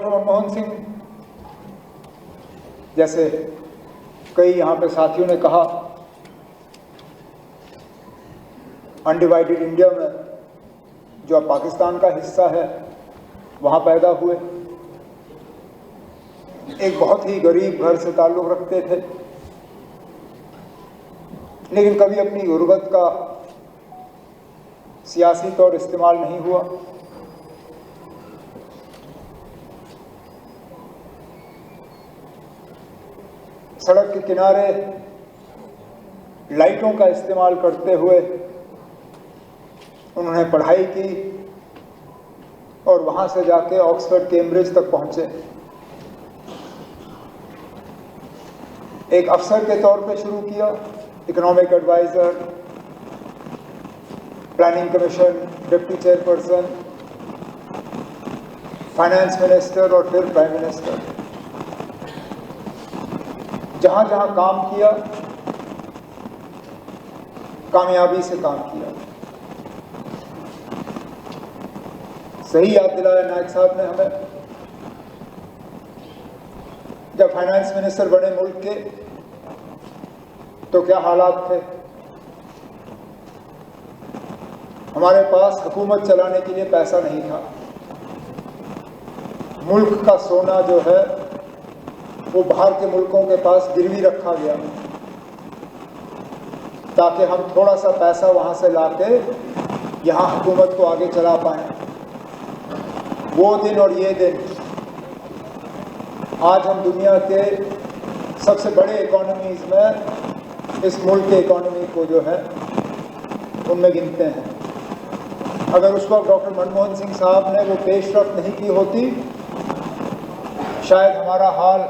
Doctor Manmohan Singh, जैसे कई यहाँ पे साथियों ने कहा, अनडिवाइडेड इंडिया में जो अब पाकिस्तान का हिस्सा है वहाँ पैदा हुए। एक बहुत ही गरीब घर से ताल्लुक़ रखते थे, लेकिन कभी अपनी गुर्बत का सियासी तौर इस्तेमाल नहीं हुआ। सड़क के किनारे लाइटों का इस्तेमाल करते हुए उन्होंने पढ़ाई की और वहाँ से जाके ऑक्सफोर्ड कैम्ब्रिज तक पहुँचे। एक अफसर के तौर पे शुरू किया, economic adviser, planning commission, deputy chairperson, finance minister और फिर प्राइम मिनिस्टर। जहाँ जहाँ काम किया, कामयाबी से काम किया। सही याद दिलाया नायक साहब ने हमें, जब फाइनेंस मिनिस्टर बने मुल्क के तो क्या हालात थे। हमारे पास हुकूमत चलाने के लिए पैसा नहीं था। मुल्क का सोना जो है वो बाहर के मुल्कों के पास गिरवी रखा गया ताकि हम थोड़ा सा पैसा वहाँ से लाके यहाँ हुकूमत को आगे चला पाएँ। वो दिन और ये दिन आज हम दुनिया के सबसे बड़े इकोनॉमीज़ में इस मुल्क के इकोनॉमी को जो है उनमें गिनते हैं। अगर उस वक्त डॉक्टर मनमोहन सिंह साहब ने वो पेशरफ्त नहीं की होती, शायद हमारा हाल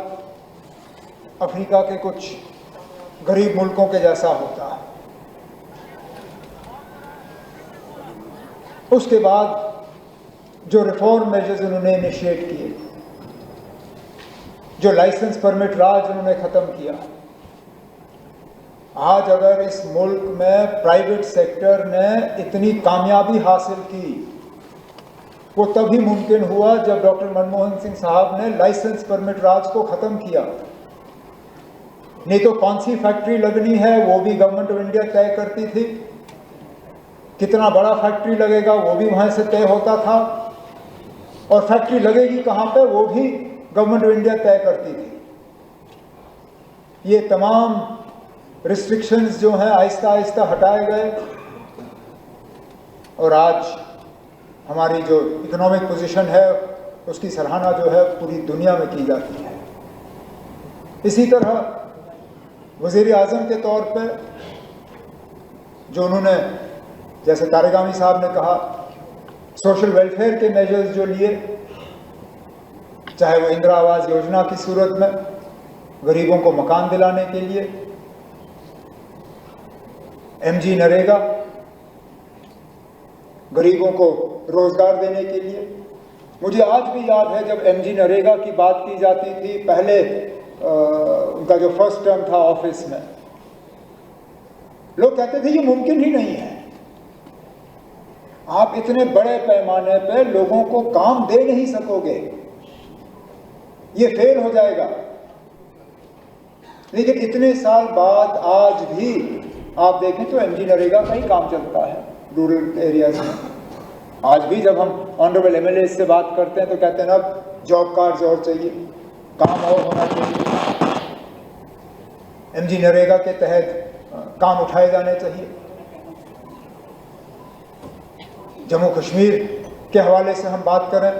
अफ्रीका के कुछ गरीब मुल्कों के जैसा होता। उसके बाद जो रिफॉर्म मेजर्स उन्होंने इनिशिएट किए, जो लाइसेंस परमिट राज उन्होंने ख़त्म किया, आज अगर इस मुल्क में प्राइवेट सेक्टर ने इतनी कामयाबी हासिल की, वो तभी मुमकिन हुआ जब डॉक्टर मनमोहन सिंह साहब ने लाइसेंस परमिट राज को ख़त्म किया। नहीं तो कौन सी फैक्ट्री लगनी है वो भी गवर्नमेंट ऑफ इंडिया तय करती थी, कितना बड़ा फैक्ट्री लगेगा वो भी वहाँ से तय होता था, और फैक्ट्री लगेगी कहाँ पे वो भी गवर्नमेंट ऑफ इंडिया तय करती थी। ये तमाम रिस्ट्रिक्शंस जो हैं आहिस्ता आहिस्ता हटाए गए और आज हमारी जो इकोनॉमिक पोजीशन है उसकी सराहना जो है पूरी दुनिया में की जाती है। इसी तरह वज़ीर आज़म के तौर पे जो उन्होंने, जैसे तारिगामी साहब ने कहा, सोशल वेलफेयर के मेजर्स जो लिए, चाहे वो इंदिरा आवास योजना की सूरत में गरीबों को मकान दिलाने के लिए, एमजी नरेगा गरीबों को रोजगार देने के लिए। मुझे आज भी याद है जब एमजी नरेगा की बात की जाती थी, पहले उनका जो फर्स्ट टर्म था ऑफिस में, लोग कहते थे ये मुमकिन ही नहीं है, आप इतने बड़े पैमाने पे लोगों को काम दे नहीं सकोगे, ये फेल हो जाएगा। लेकिन इतने साल बाद आज भी आप देखें तो एमजी नरेगा का ही काम चलता है रूरल एरियाज में। आज भी जब हम ऑनरेबल एमएलए से बात करते हैं तो कहते हैं अब जॉब कार्ड्स और चाहिए, काम और होना चाहिए, एमजी नरेगा के तहत काम उठाए जाने चाहिए। जम्मू कश्मीर के हवाले से हम बात करें,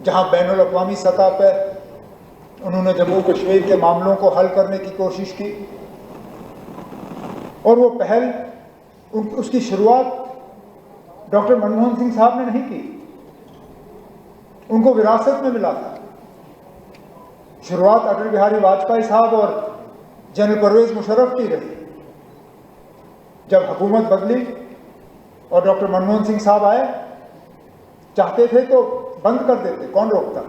जहां बैनुल अक़वामी सतह पर उन्होंने जम्मू कश्मीर के मामलों को हल करने की कोशिश की, और वो पहल उसकी शुरुआत डॉक्टर मनमोहन सिंह साहब ने नहीं की, उनको विरासत में मिला था। शुरुआत अटल बिहारी वाजपेयी साहब और जनरल परवेज मुशर्रफ की रही। जब हुकूमत बदली और डॉक्टर मनमोहन सिंह साहब आए, चाहते थे तो बंद कर देते, कौन रोकता,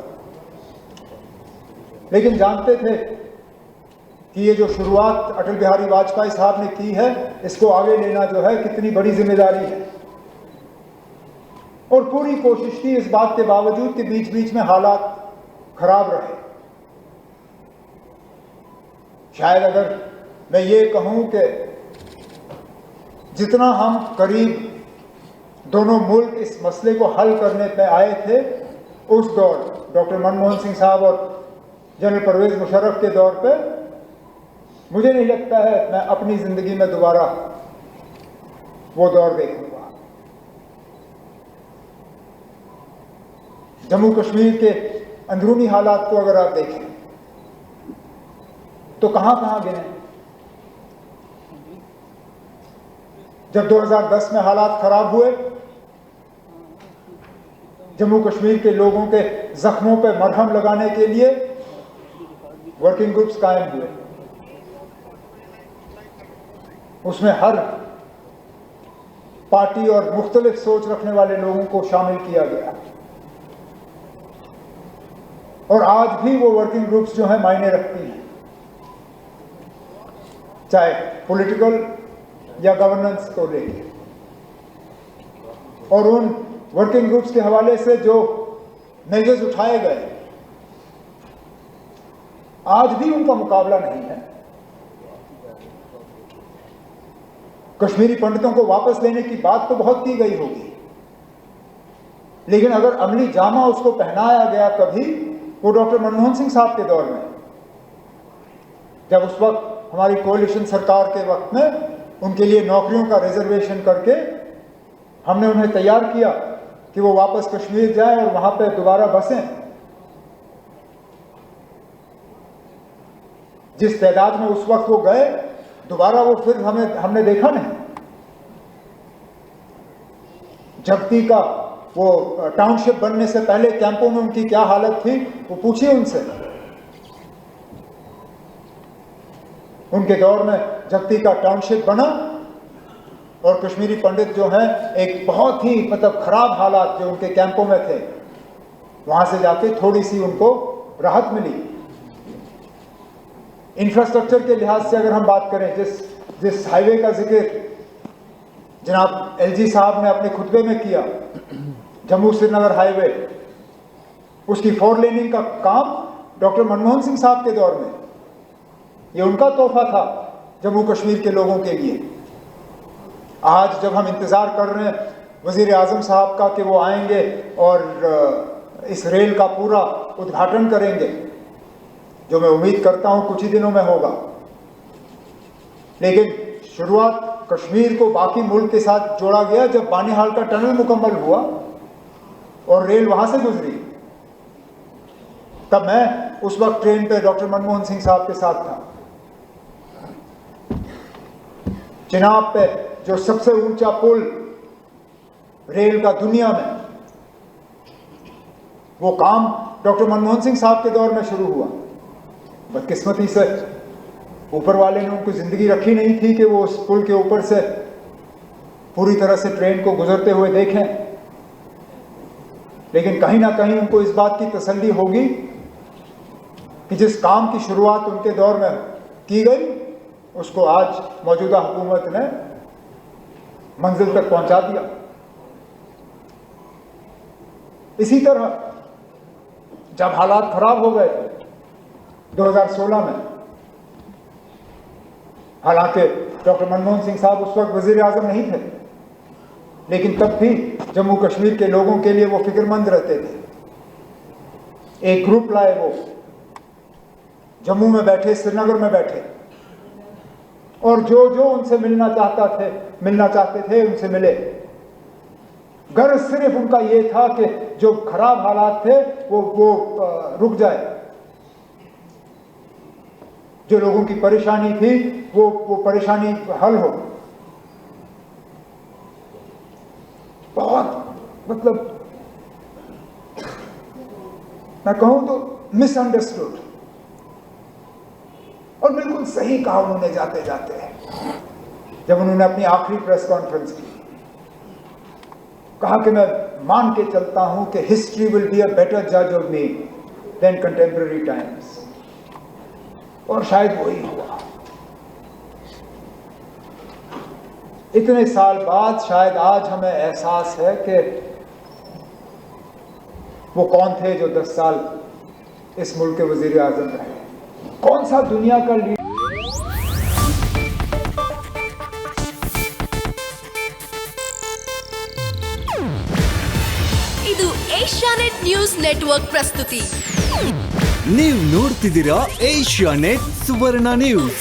लेकिन जानते थे कि ये जो शुरुआत अटल बिहारी वाजपेयी साहब ने की है, इसको आगे लेना जो है कितनी बड़ी जिम्मेदारी है। और पूरी कोशिश की इस बात के बावजूद कि बीच बीच में हालात खराब रहे। शायद अगर मैं ये कहूं कि जितना हम करीब दोनों मुल्क इस मसले को हल करने पे आए थे, उस दौर डॉक्टर मनमोहन सिंह साहब और जनरल परवेज मुशर्रफ के दौर पे मुझे नहीं लगता है मैं अपनी जिंदगी में दोबारा वो दौर देखूंगा। जम्मू कश्मीर के अंदरूनी हालात को अगर आप देखें तो कहां कहां गिने। जब 2010 में हालात खराब हुए, जम्मू कश्मीर के लोगों के जख्मों पर मरहम लगाने के लिए वर्किंग ग्रुप्स कायम हुए। उसमें हर पार्टी और मुख्तलिफ सोच रखने वाले लोगों को शामिल किया गया और आज भी वो वर्किंग ग्रुप्स जो है मायने रखती हैं, चाहे पॉलिटिकल या गवर्नेंस को लेकर। और उन वर्किंग ग्रुप्स के हवाले से जो मेजर्स उठाए गए, आज भी उनका मुकाबला नहीं है। कश्मीरी पंडितों को वापस लेने की बात तो बहुत की गई होगी, लेकिन अगर अमली जामा उसको पहनाया गया कभी, वो डॉक्टर मनमोहन सिंह साहब के दौर में, जब उस वक्त हमारी कोalition सरकार के वक्त में उनके लिए नौकरियों का रिजर्वेशन करके हमने उन्हें तैयार किया कि वो वापस कश्मीर जाएं और वहां पे दोबारा बसें। जिस तादाद में उस वक्त वो गए, दोबारा वो फिर हमने देखा नहीं। जगती का वो टाउनशिप बनने से पहले कैंपों में उनकी क्या हालत थी, वो पूछिए उनसे। उनके दौर में जगती का टाउनशिप बना और कश्मीरी पंडित जो हैं एक बहुत ही खराब हालात जो उनके कैंपों में थे, वहां से जाके थोड़ी सी उनको राहत मिली। इंफ्रास्ट्रक्चर के लिहाज से अगर हम बात करें, जिस हाईवे का जिक्र जनाब एलजी साहब ने अपने खुतबे में किया, जम्मू श्रीनगर हाईवे, उसकी 4 लेनिंग का काम डॉक्टर मनमोहन सिंह साहब के दौर में, ये उनका तोहफा था जम्मू कश्मीर के लोगों के लिए। आज जब हम इंतज़ार कर रहे हैं वज़ीर आज़म साहब का कि वो आएंगे और इस रेल का पूरा उद्घाटन करेंगे, जो मैं उम्मीद करता हूं कुछ ही दिनों में होगा, लेकिन शुरुआत कश्मीर को बाकी मुल्क के साथ जोड़ा गया जब बानीहाल का टनल मुकम्मल हुआ और रेल वहां से गुजरी। तब मैं उस वक्त ट्रेन पे डॉक्टर मनमोहन सिंह साहब के साथ था। चिनाब पे जो सबसे ऊंचा पुल रेल का दुनिया में, वो काम डॉक्टर मनमोहन सिंह साहब के दौर में शुरू हुआ। बदकिस्मती से ऊपर वाले ने उनको जिंदगी रखी नहीं थी कि वो उस पुल के ऊपर से पूरी तरह से ट्रेन को गुजरते हुए देखें, लेकिन कहीं ना कहीं उनको इस बात की तसल्ली होगी कि जिस काम की शुरुआत उनके दौर में की गई, उसको आज मौजूदा हुकूमत ने मंजिल तक पहुंचा दिया। इसी तरह जब हालात खराब हो गए थे 2016 में, हालांकि डॉक्टर मनमोहन सिंह साहब उस वक्त वजीर आजम नहीं थे, लेकिन तब भी जम्मू कश्मीर के लोगों के लिए वो फिक्रमंद रहते थे। एक ग्रुप लाए, वो जम्मू में बैठे, श्रीनगर में बैठे, और जो जो उनसे मिलना चाहते थे उनसे मिले। गर्ज सिर्फ उनका ये था कि जो खराब हालात थे वो रुक जाए, जो लोगों की परेशानी थी वो परेशानी हल हो। बहुत मैं कहूं तो मिसअंडरस्टूड, और बिल्कुल सही कहा उन्होंने जाते जाते, जब उन्होंने अपनी आखिरी प्रेस कॉन्फ्रेंस की, कहा कि मैं मान के चलता हूं कि history will be a better जज of me than contemporary times, और शायद वही हुआ। इतने साल बाद शायद आज हमें एहसास है कि वो कौन थे जो 10 साल इस मुल्क के वजीर आजम रहे? कौन सा दुनिया का लीडर? ಇದು ಏಷ್ಯಾನೆಟ್ ನ್ಯೂಸ್ ನೆಟ್ವರ್ಕ್ ಪ್ರಸ್ತುತಿ. ನೀವು ನೋಡ್ತಿದ್ದೀರಾ ಏಷ್ಯಾನೆಟ್ ಸುವರ್ಣ ನ್ಯೂಸ್.